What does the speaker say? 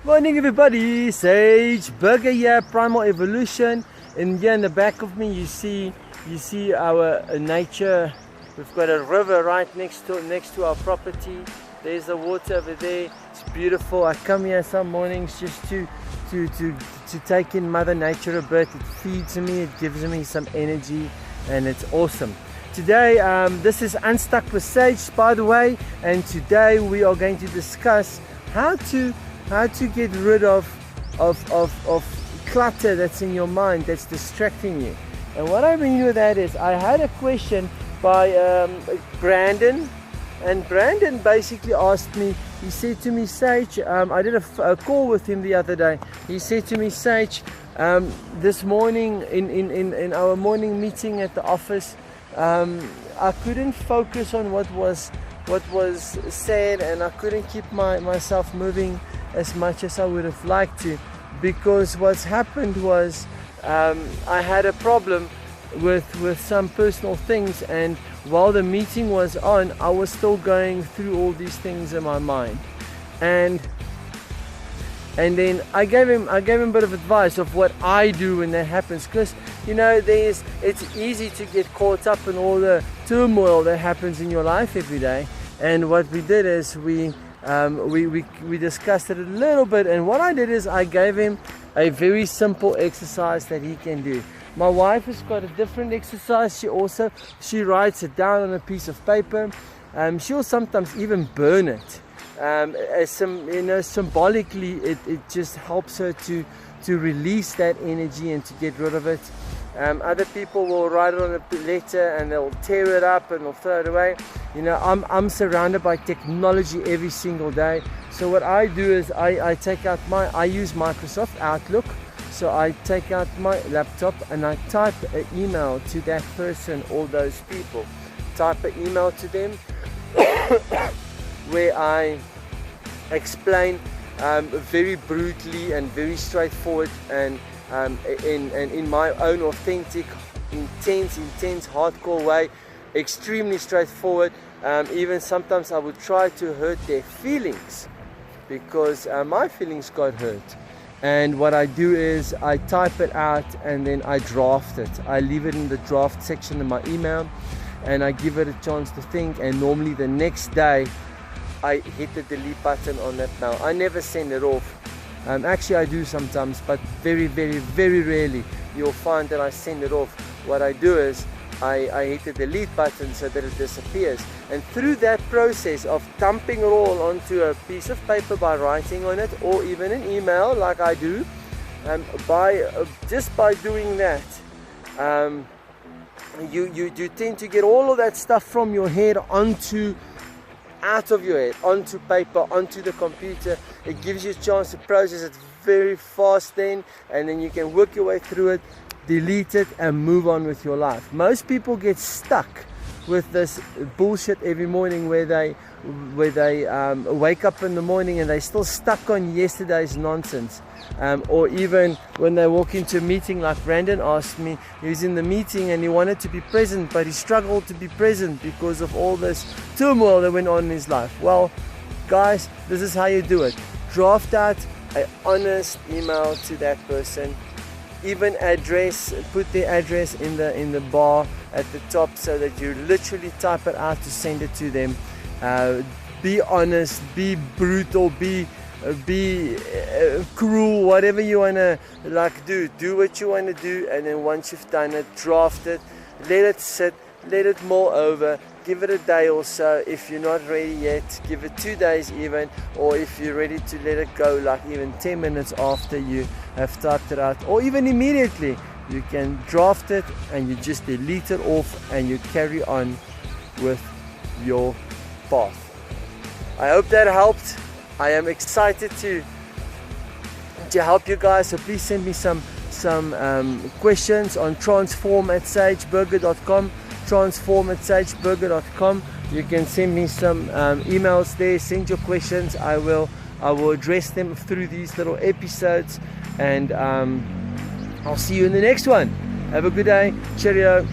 Morning everybody, Sage Burger here, Primal Evolution. And here in the back of me you see our nature. We've got a river right next to our property. There's the water over there. It's beautiful. I come here some mornings just to take in Mother Nature a bit. It feeds me, it gives me some energy, and it's awesome. Today this is Unstuck with Sage, by the way, and today we are going to discuss how to get rid of clutter that's in your mind that's distracting you. And what I mean with that is, I had a question by Brandon, and Brandon basically asked me, he said to me, Sage, I did a call with him the other day. He said to me, Sage, this morning in our morning meeting at the office, I couldn't focus on what was said, and I couldn't keep myself moving as much as I would have liked to, because what's happened was I had a problem with some personal things, and while the meeting was on, I was still going through all these things in my mind, and then I gave him a bit of advice of what I do when that happens, because you know it's easy to get caught up in all the turmoil that happens in your life every day. And what we did is we discussed it a little bit, and what I did is I gave him a very simple exercise that he can do. My wife has got a different exercise. She writes it down on a piece of paper. She'll sometimes even burn it. Symbolically, it just helps her to release that energy and to get rid of it. Other people will write it on a letter and they'll tear it up and they'll throw it away. You know, I'm surrounded by technology every single day. So what I do is I use Microsoft Outlook. So I take out my laptop and I type an email to that person or those people. Type an email to them where I explain very brutally and very straightforward and in my own authentic, intense, hardcore way, extremely straightforward. Even sometimes I would try to hurt their feelings, because my feelings got hurt. And what I do is I type it out and then I draft it. I leave it in the draft section of my email and I give it a chance to think, and normally the next day I hit the delete button on that mail. I never send it off. Actually I do sometimes, but very rarely you'll find that I send it off. What I do is I hit the delete button so that it disappears. And through that process of dumping it all onto a piece of paper by writing on it, or even an email like I do, just by doing that, you tend to get all of that stuff from your head out of your head, onto paper, onto the computer. It gives you a chance to process it very fast then, and then you can work your way through it, delete it, and move on with your life. Most people get stuck with this bullshit every morning where they wake up in the morning and they're still stuck on yesterday's nonsense. Or even when they walk into a meeting, like Brandon asked me, he was in the meeting and he wanted to be present, but he struggled to be present because of all this turmoil that went on in his life. Well, guys, this is how you do it. Draft out an honest email to that person. Even put their address in the bar at the top, so that you literally type it out to send it to them. Be honest, be brutal, be cruel, whatever you wanna do what you wanna do, and then once you've done it, draft it, let it sit, let it mull over, give it a day or so. If you're not ready yet, give it 2 days even, or if you're ready to let it go, like even 10 minutes after you have typed it out, or even immediately, you can draft it and you just delete it off and you carry on with your path. I hope that helped. I am excited to help you guys, so please send me some questions on transform@sageburger.com, transform@sageburger.com. You can send me some emails there, send your questions. I will address them through these little episodes, and I'll see you in the next one. Have a good day. Cheerio.